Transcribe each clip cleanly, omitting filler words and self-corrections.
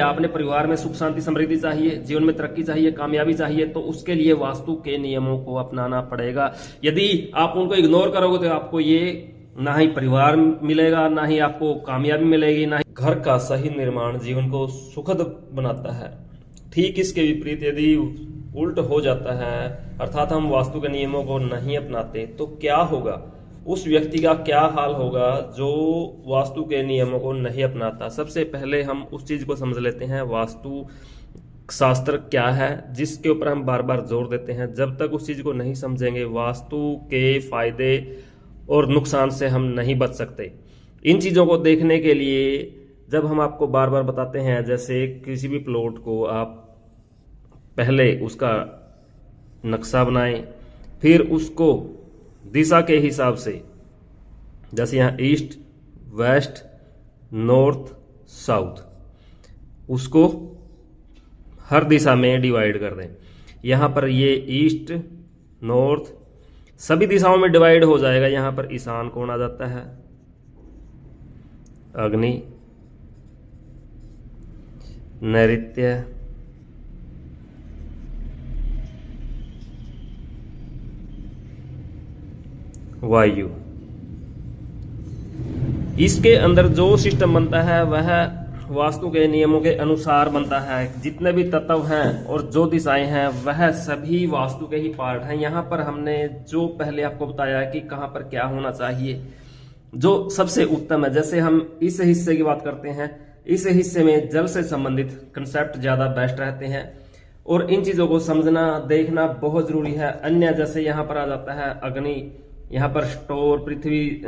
आपने परिवार में सुख शांति समृद्धि चाहिए, जीवन में तरक्की चाहिए, कामयाबी चाहिए, तो उसके लिए वास्तु के नियमों को अपनाना पड़ेगा। यदि आप उनको इग्नोर करोगे तो आपको ये ना ही परिवार मिलेगा, ना ही आपको कामयाबी मिलेगी, ना ही घर का सही निर्माण जीवन को सुखद बनाता है। ठीक इसके विपरीत यदि उल्ट हो जाता है, अर्थात हम वास्तु के नियमों को नहीं अपनाते, तो क्या होगा? उस व्यक्ति का क्या हाल होगा जो वास्तु के नियमों को नहीं अपनाता। सबसे पहले हम उस चीज को समझ लेते हैं, वास्तु शास्त्र क्या है, जिसके ऊपर हम बार बार जोर देते हैं। जब तक उस चीज को नहीं समझेंगे, वास्तु के फायदे और नुकसान से हम नहीं बच सकते। इन चीजों को देखने के लिए जब हम आपको बार बार बताते हैं, जैसे किसी भी प्लॉट को आप पहले उसका नक्शा बनाएं, फिर उसको दिशा के हिसाब से, जैसे यहाँ ईस्ट, वेस्ट, नॉर्थ, साउथ, उसको हर दिशा में डिवाइड कर दें। यहाँ पर ये ईस्ट, नॉर्थ सभी दिशाओं में डिवाइड हो जाएगा। यहाँ पर ईशान कोण आ जाता है, अग्नि, नैऋत्य, वायु। इसके अंदर जो सिस्टम बनता है वह वास्तु के नियमों के अनुसार बनता है। जितने भी तत्व हैं और जो दिशाएं हैं वह सभी वास्तु के ही पार्ट हैं। यहाँ पर हमने जो पहले आपको बताया कि कहाँ पर क्या होना चाहिए, जो सबसे उत्तम है। जैसे हम इस हिस्से की बात करते हैं, इस हिस्से में जल से संबंधित कंसेप्ट ज्यादा बेस्ट रहते हैं और इन चीजों को समझना देखना बहुत जरूरी है। अन्य जैसे यहाँ पर आ जाता है अग्नि, यहाँ पर स्टोर, पृथ्वी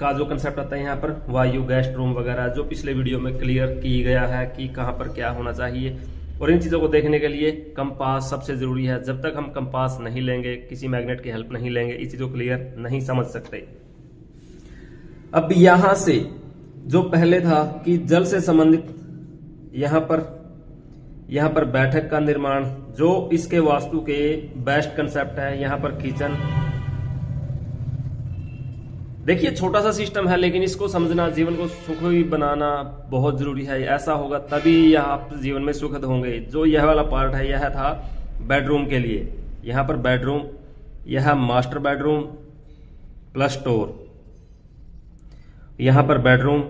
का जो कंसेप्ट आता है, यहाँ पर वायु, गेस्ट रूम वगैरह, जो पिछले वीडियो में क्लियर की गया है कि कहाँ पर क्या होना चाहिए। और इन चीजों को देखने के लिए कंपास सबसे जरूरी है। जब तक हम कंपास नहीं लेंगे, किसी मैग्नेट की हेल्प नहीं लेंगे, इस चीजों को क्लियर नहीं समझ सकते। अब यहां से जो पहले था कि जल से संबंधित यहाँ पर बैठक का निर्माण, जो इसके वास्तु के बेस्ट कंसेप्ट है। यहाँ पर किचन, देखिए छोटा सा सिस्टम है, लेकिन इसको समझना, जीवन को सुखी बनाना बहुत जरूरी है। ऐसा होगा तभी आप जीवन में सुखद होंगे। जो यह वाला पार्ट है, यह था बेडरूम के लिए। यहाँ पर बेडरूम, यह मास्टर बेडरूम प्लस स्टोर, यहाँ पर बेडरूम,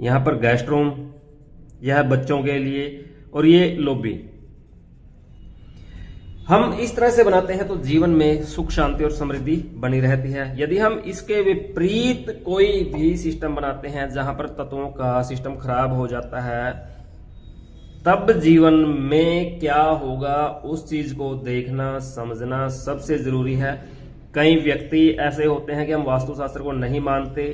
यहाँ पर गेस्ट रूम, यह बच्चों के लिए, और ये लॉबी। हम इस तरह से बनाते हैं तो जीवन में सुख शांति और समृद्धि बनी रहती है। यदि हम इसके विपरीत कोई भी सिस्टम बनाते हैं जहां पर तत्वों का सिस्टम खराब हो जाता है, तब जीवन में क्या होगा उस चीज को देखना समझना सबसे जरूरी है। कई व्यक्ति ऐसे होते हैं कि हम वास्तुशास्त्र को नहीं मानते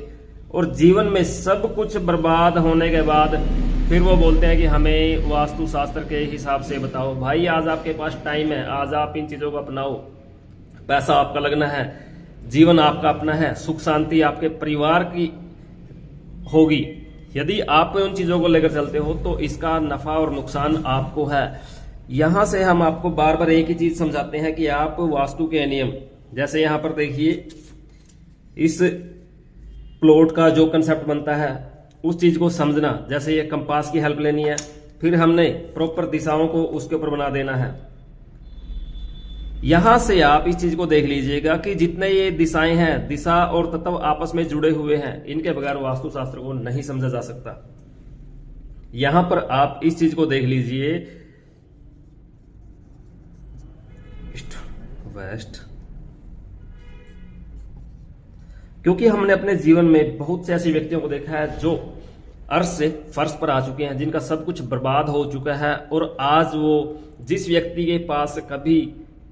और जीवन में सब कुछ बर्बाद होने के बाद फिर वो बोलते हैं कि हमें वास्तुशास्त्र के हिसाब से बताओ। भाई आज आपके पास टाइम है, आज आप इन चीजों को अपनाओ। पैसा आपका लगना है, जीवन आपका अपना है, सुख शांति आपके परिवार की होगी। यदि आप उन चीजों को लेकर चलते हो तो इसका नफा और नुकसान आपको है। यहां से हम आपको बार बार एक ही चीज समझाते हैं कि आप वास्तु के नियम, जैसे यहां पर देखिए इस प्लॉट का जो कंसेप्ट बनता है उस चीज को समझना। जैसे ये कंपास की हेल्प लेनी है, फिर हमने प्रॉपर दिशाओं को उसके ऊपर बना देना है। यहां से आप इस चीज को देख लीजिएगा कि जितने ये दिशाएं हैं, दिशा और तत्व आपस में जुड़े हुए हैं, इनके बगैर वास्तुशास्त्र को नहीं समझा जा सकता। यहां पर आप इस चीज को देख लीजिए, ईस्ट वेस्ट, क्योंकि हमने अपने जीवन में बहुत से ऐसे व्यक्तियों को देखा है जो अर्श से फर्श पर आ चुके हैं, जिनका सब कुछ बर्बाद हो चुका है। और आज वो जिस व्यक्ति के पास कभी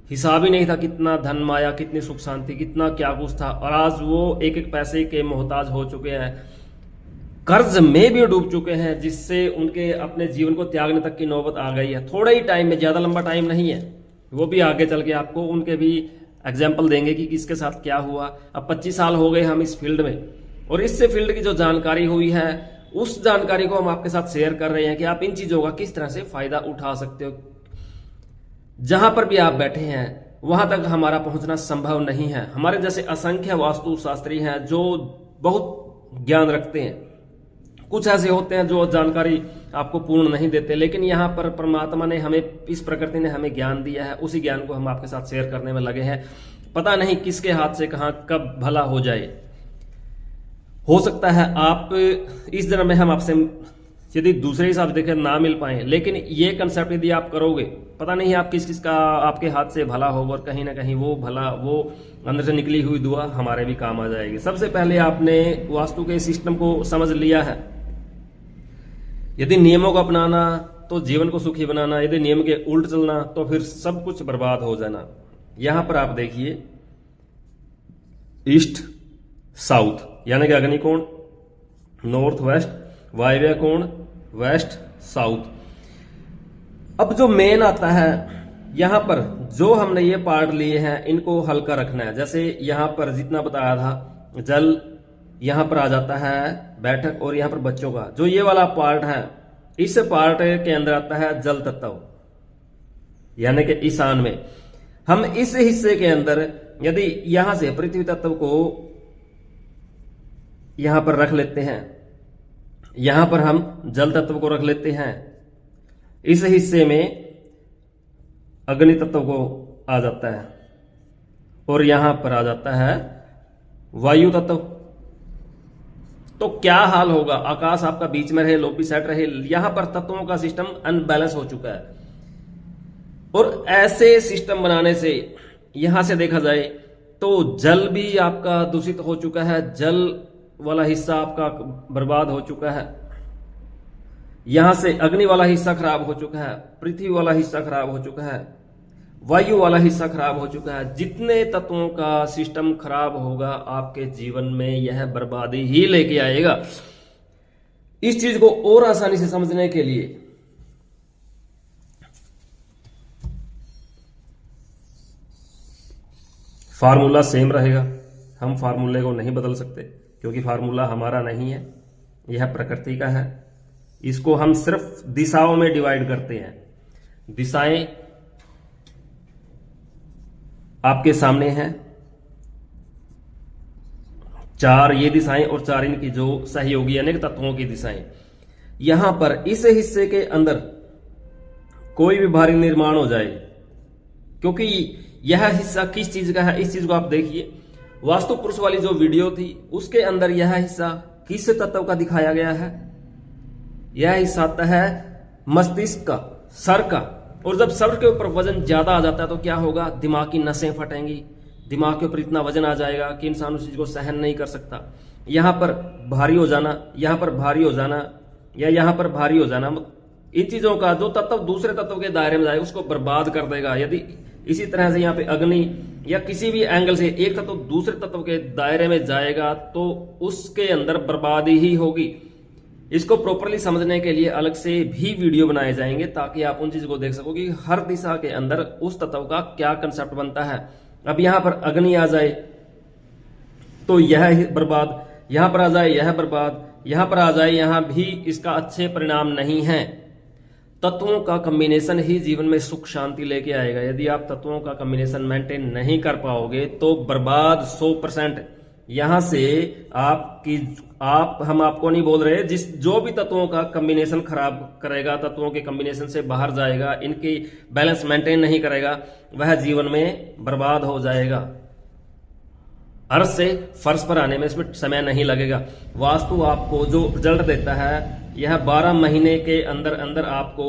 हिसाब ही नहीं था कितना धन माया, कितनी सुख शांति, कितना क्या कुछ था, और आज वो एक एक पैसे के मोहताज हो चुके हैं, कर्ज में भी डूब चुके हैं, जिससे उनके अपने जीवन को त्यागने तक की नौबत आ गई है। थोड़े ही टाइम में, ज्यादा लंबा टाइम नहीं है। वो भी आगे चल के आपको उनके भी एग्जाम्पल देंगे कि किसके साथ क्या हुआ। अब 25 साल हो गए हम इस फील्ड में, और इससे फील्ड की जो जानकारी हुई है उस जानकारी को हम आपके साथ शेयर कर रहे हैं कि आप इन चीजों का किस तरह से फायदा उठा सकते हो। जहां पर भी आप बैठे हैं वहां तक हमारा पहुंचना संभव नहीं है। हमारे जैसे असंख्य वास्तु शास्त्री हैं जो बहुत ज्ञान रखते हैं, कुछ ऐसे होते हैं जो जानकारी आपको पूर्ण नहीं देते, लेकिन यहाँ पर परमात्मा ने हमें, इस प्रकृति ने हमें ज्ञान दिया है, उसी ज्ञान को हम आपके साथ शेयर करने में लगे हैं। पता नहीं किसके हाथ से कहाँ कब भला हो जाए। हो सकता है आप इस जन्म में हम आपसे यदि दूसरे हिसाब से देखें ना मिल पाए, लेकिन ये कंसेप्ट यदि आप करोगे, पता नहीं आप किस का आपके हाथ से भला होगा, और कहीं ना कहीं वो भला, वो अंदर से निकली हुई दुआ हमारे भी काम आ जाएगी। सबसे पहले आपने वास्तु के सिस्टम को समझ लिया है। यदि नियमों को अपनाना तो जीवन को सुखी बनाना, यदि नियम के उल्ट चलना तो फिर सब कुछ बर्बाद हो जाना। यहां पर आप देखिए ईस्ट साउथ यानी कि अग्निकोण, नॉर्थ वेस्ट, वायव्य कोण, वेस्ट साउथ। अब जो मेन आता है यहां पर, जो हमने ये पार्ट लिए हैं इनको हल्का रखना है। जैसे यहां पर जितना बताया था, जल यहां पर आ जाता है बैठक, और यहां पर बच्चों का जो ये वाला पार्ट है, इस पार्ट के अंदर आता है जल तत्व यानी कि ईशान में। हम इस हिस्से के अंदर यदि यहां से पृथ्वी तत्व को यहां पर रख लेते हैं, यहां पर हम जल तत्व को रख लेते हैं, इस हिस्से में अग्नि तत्व को आ जाता है, और यहां पर आ जाता है वायु तत्व। तो क्या हाल होगा? आकाश आपका बीच में रहे, लोबी सेट रहे, यहां पर तत्वों का सिस्टम अनबैलेंस हो चुका है। और ऐसे सिस्टम बनाने से यहां से देखा जाए तो जल भी आपका दूषित हो चुका है, जल वाला हिस्सा आपका बर्बाद हो चुका है, यहां से अग्नि वाला हिस्सा खराब हो चुका है, पृथ्वी वाला हिस्सा खराब हो चुका है, वायु वाला हिस्सा खराब हो चुका है। जितने तत्वों का सिस्टम खराब होगा आपके जीवन में यह बर्बादी ही लेके आएगा। इस चीज को और आसानी से समझने के लिए फार्मूला सेम रहेगा, हम फार्मूले को नहीं बदल सकते क्योंकि फार्मूला हमारा नहीं है, यह प्रकृति का है। इसको हम सिर्फ दिशाओं में डिवाइड करते हैं। दिशाएं आपके सामने हैं, 4 ये दिशाएं और 4 इनकी जो सहयोगी अनेक तत्वों की दिशाएं। यहां पर इस हिस्से के अंदर कोई भी भारी निर्माण हो जाए, क्योंकि यह हिस्सा किस चीज का है, इस चीज को आप देखिए। वास्तु पुरुष वाली जो वीडियो थी उसके अंदर यह हिस्सा किस तत्व का दिखाया गया है? यह हिस्सा आता है मस्तिष्क का, सर का। और जब सर के ऊपर वजन ज्यादा आ जाता है तो क्या होगा? दिमाग की नसें फटेंगी, दिमाग के ऊपर इतना वजन आ जाएगा कि इंसान उस चीज को सहन नहीं कर सकता। यहां पर भारी हो जाना, यहां पर भारी हो जाना, या यहां पर भारी हो जाना, इन चीजों का जो तत्व दूसरे तत्व के दायरे में जाए उसको बर्बाद कर देगा। यदि इसी तरह से यहाँ पे अग्नि या किसी भी एंगल से एक तत्व दूसरे तत्व के दायरे में जाएगा तो उसके अंदर बर्बादी ही होगी। इसको प्रॉपरली समझने के लिए अलग से भी वीडियो बनाए जाएंगे ताकि आप उन चीजों को देख सको कि हर दिशा के अंदर उस तत्व का क्या कंसेप्ट बनता है। अब यहां पर अग्नि आ जाए तो यह बर्बाद, यहां पर आ जाए यह बर्बाद, यहां पर आ जाए यहां भी इसका अच्छे परिणाम नहीं है। तत्वों का कॉम्बिनेशन ही जीवन में सुख शांति लेके आएगा। यदि आप तत्वों का कॉम्बिनेशन मेंटेन नहीं कर पाओगे तो बर्बाद 100%। यहां से हम आपको नहीं बोल रहे, जो भी तत्वों का कॉम्बिनेशन खराब करेगा, तत्वों के कॉम्बिनेशन से बाहर जाएगा, इनकी बैलेंस मेंटेन नहीं करेगा, वह जीवन में बर्बाद हो जाएगा। अर्थ से फर्श पर आने में इसमें समय नहीं लगेगा। वास्तु आपको जो रिजल्ट देता है यह 12 महीने के अंदर अंदर आपको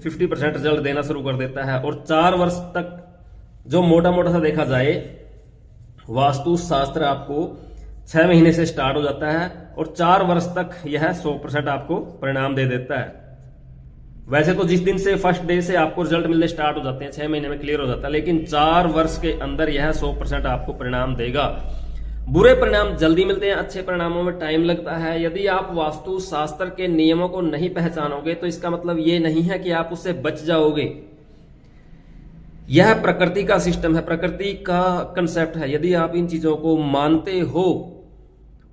50% रिजल्ट देना शुरू कर देता है। और 4 वर्ष तक जो मोटा मोटा सा देखा जाए वास्तु शास्त्र आपको 6 महीने से स्टार्ट हो जाता है और 4 वर्ष तक यह 100% आपको परिणाम दे देता है। वैसे तो जिस दिन से फर्स्ट डे से आपको रिजल्ट मिलने स्टार्ट हो जाते हैं 6 महीने में क्लियर हो जाता है, लेकिन 4 वर्ष के अंदर यह 100% आपको परिणाम देगा। बुरे परिणाम जल्दी मिलते हैं, अच्छे परिणामों में टाइम लगता है। यदि आप वास्तु शास्त्र के नियमों को नहीं पहचानोगे तो इसका मतलब ये नहीं है कि आप उससे बच जाओगे। यह प्रकृति का सिस्टम है, प्रकृति का कंसेप्ट है। यदि आप इन चीजों को मानते हो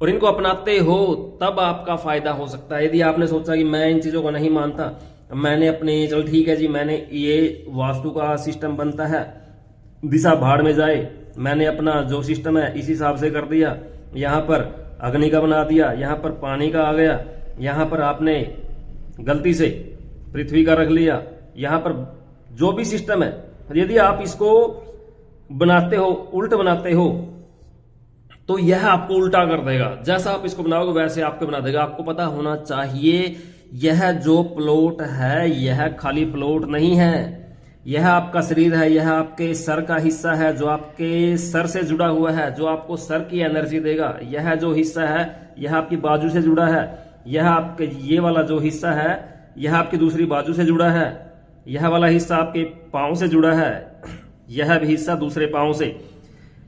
और इनको अपनाते हो तब आपका फायदा हो सकता है। यदि आपने सोचा कि मैं इन चीजों को नहीं मानता, मैंने अपने चल ठीक है जी, मैंने ये वास्तु का सिस्टम बनता है, दिशा भाड़ में जाए, मैंने अपना जो सिस्टम है इस हिसाब से कर दिया, यहाँ पर अग्नि का बना दिया, यहाँ पर पानी का आ गया, यहां पर आपने गलती से पृथ्वी का रख लिया, यहां पर जो भी सिस्टम है, यदि आप इसको बनाते हो, उल्ट बनाते हो, तो यह आपको उल्टा कर देगा। जैसा आप इसको बनाओगे वैसे आपको बना देगा। आपको पता होना चाहिए यह जो प्लॉट है यह खाली प्लॉट नहीं है, यह आपका शरीर है, यह आपके सर का हिस्सा है जो आपके सर से जुड़ा हुआ है, जो आपको सर की एनर्जी देगा। यह जो हिस्सा है यह आपकी बाजू से जुड़ा है, यह आपके ये वाला जो हिस्सा है यह आपकी दूसरी बाजू से जुड़ा है, यह वाला हिस्सा आपके पांव से जुड़ा है, यह भी हिस्सा दूसरे पांव से।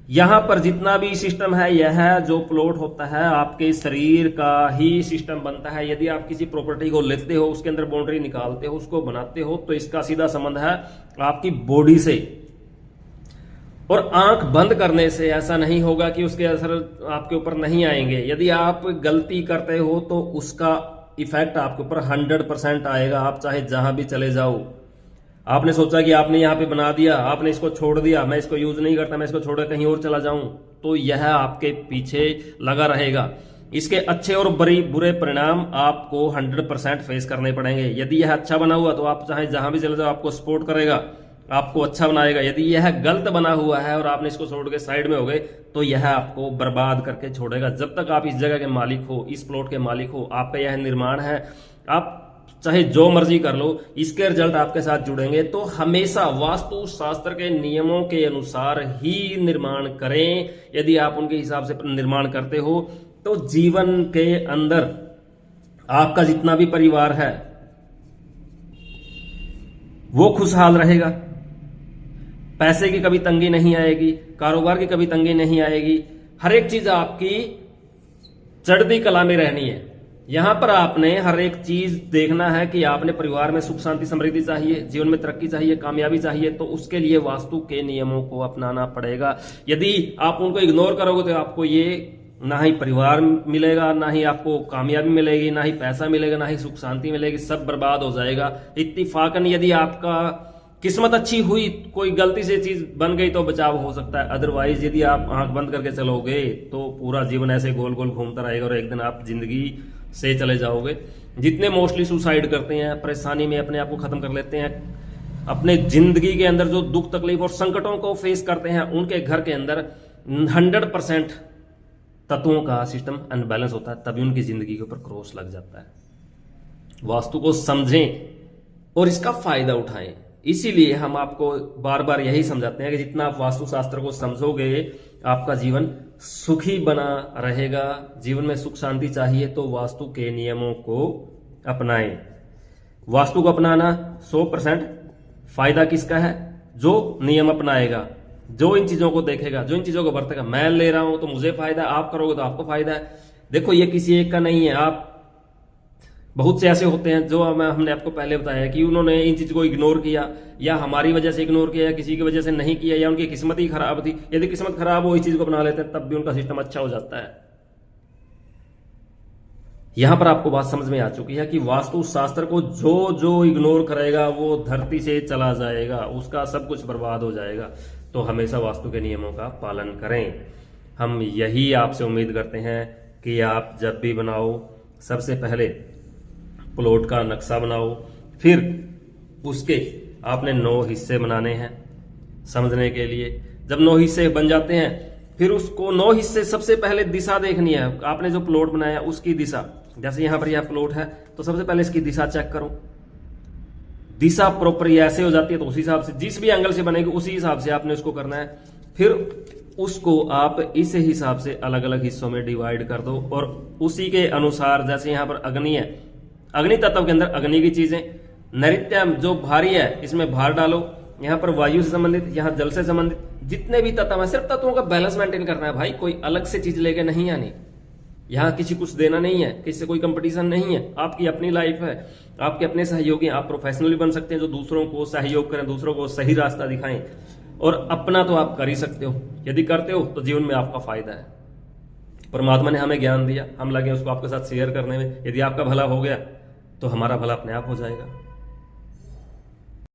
यहां पर जितना भी सिस्टम है यह जो प्लॉट होता है आपके शरीर का ही सिस्टम बनता है। यदि आप किसी प्रॉपर्टी को लेते हो, उसके अंदर बाउंड्री निकालते हो, उसको बनाते हो, तो इसका सीधा संबंध है आपकी बॉडी से। और आंख बंद करने से ऐसा नहीं होगा कि उसके असर आपके ऊपर नहीं आएंगे। यदि आप गलती करते हो तो उसका इफेक्ट आपके ऊपर 100% आएगा। आप चाहे जहां भी चले जाओ, आपने सोचा कि आपने यहां पे बना दिया, आपने इसको छोड़ दिया, मैं इसको यूज नहीं करता, मैं इसको छोड़कर कहीं और चला जाऊं, तो यह आपके पीछे लगा रहेगा। इसके अच्छे और बुरे परिणाम आपको 100% फेस करने पड़ेंगे। यदि यह अच्छा बना हुआ तो आप चाहे जहां भी चले जाओ आपको सपोर्ट करेगा, आपको अच्छा बनाएगा। यदि यह गलत बना हुआ है और आपने इसको छोड़ के साइड में हो गए तो यह आपको बर्बाद करके छोड़ेगा। जब तक आप इस जगह के मालिक हो, इस प्लॉट के मालिक हो, आपका यह निर्माण है, आप चाहे जो मर्जी कर लो, इसके रिजल्ट आपके साथ जुड़ेंगे। तो हमेशा वास्तु शास्त्र के नियमों के अनुसार ही निर्माण करें। यदि आप उनके हिसाब से निर्माण करते हो तो जीवन के अंदर आपका जितना भी परिवार है वो खुशहाल रहेगा, पैसे की कभी तंगी नहीं आएगी, कारोबार की कभी तंगी नहीं आएगी, हर एक चीज आपकी चढ़ती कला में रहनी है। यहां पर आपने हर एक चीज देखना है कि आपने परिवार में सुख शांति समृद्धि चाहिए, जीवन में तरक्की चाहिए, कामयाबी चाहिए, तो उसके लिए वास्तु के नियमों को अपनाना पड़ेगा। यदि आप उनको इग्नोर करोगे तो आपको ये ना ही परिवार मिलेगा, ना ही आपको कामयाबी मिलेगी, ना ही पैसा मिलेगा, ना ही सुख शांति मिलेगी, सब बर्बाद हो जाएगा। इत्तिफाकन यदि आपका किस्मत अच्छी हुई, कोई गलती से चीज बन गई तो बचाव हो सकता है, अदरवाइज यदि आप आंख बंद करके चलोगे तो पूरा जीवन ऐसे गोल गोल घूमता रहेगा और एक दिन आप जिंदगी से चले जाओगे। जितने मोस्टली सुसाइड करते हैं, परेशानी में अपने आप को खत्म कर लेते हैं, अपने जिंदगी के अंदर जो दुख तकलीफ और संकटों को फेस करते हैं, उनके घर के अंदर 100% तत्वों का सिस्टम अनबैलेंस होता है, तभी उनकी जिंदगी के ऊपर क्रॉस लग जाता है। वास्तु को समझें और इसका फायदा उठाएं। इसीलिए हम आपको बार बार यही समझाते हैं कि जितना आप वास्तुशास्त्र को समझोगे आपका जीवन सुखी बना रहेगा। जीवन में सुख शांति चाहिए तो वास्तु के नियमों को अपनाएं। वास्तु को अपनाना 100% फायदा किसका है? जो नियम अपनाएगा, जो इन चीजों को देखेगा, जो इन चीजों को बरतेगा। मैं ले रहा हूं तो मुझे फायदा है, आप करोगे तो आपको फायदा है। देखो ये किसी एक का नहीं है, आप बहुत से ऐसे होते हैं जो हमने आपको पहले बताया कि उन्होंने इन चीज को इग्नोर किया, या हमारी वजह से इग्नोर किया, या किसी की वजह से नहीं किया, या उनकी किस्मत ही खराब थी। यदि किस्मत खराब हो इस चीज को अपना लेते हैं तब भी उनका सिस्टम अच्छा हो जाता है। यहां पर आपको बात समझ में आ चुकी है कि वास्तु शास्त्र को जो जो इग्नोर करेगा वो धरती से चला जाएगा, उसका सब कुछ बर्बाद हो जाएगा। तो हमेशा वास्तु के नियमों का पालन करें। हम यही आपसे उम्मीद करते हैं कि आप जब भी बनाओ सबसे पहले प्लॉट का नक्शा बनाओ, फिर उसके आपने 9 हिस्से बनाने हैं समझने के लिए। जब 9 हिस्से बन जाते हैं फिर उसको 9 हिस्से सबसे पहले दिशा देखनी है। आपने जो प्लॉट बनाया उसकी दिशा, जैसे यहां पर यह प्लॉट है तो सबसे पहले इसकी दिशा चेक करो। दिशा प्रॉपर ऐसे हो जाती है तो उसी हिसाब से, जिस भी एंगल से बनेगी उसी हिसाब से आपने उसको करना है। फिर उसको आप इस हिसाब से अलग अलग हिस्सों में डिवाइड कर दो और उसी के अनुसार, जैसे यहां पर अग्नि है, अग्नि तत्व के अंदर अग्नि की चीजें, नैऋत्य जो भारी है इसमें भार डालो, यहां पर वायु से संबंधित, यहां जल से संबंधित जितने भी तत्व है, सिर्फ तत्वों का बैलेंस मेंटेन करना है भाई। कोई अलग से चीज लेके नहीं आनी, यहां किसी कुछ देना नहीं है, किसी से कोई कंपटीशन नहीं है। आपकी अपनी लाइफ है, आपके अपने सहयोगी, आप प्रोफेशनली बन सकते हैं जो दूसरों को सहयोग करें, दूसरों को सही रास्ता दिखाएं। और अपना तो आप कर ही सकते हो, यदि करते हो तो जीवन में आपका फायदा है। परमात्मा ने हमें ज्ञान दिया, हम लगे उसको आपके साथ शेयर करने में। यदि आपका भला हो गया तो हमारा भला अपने आप हो जाएगा।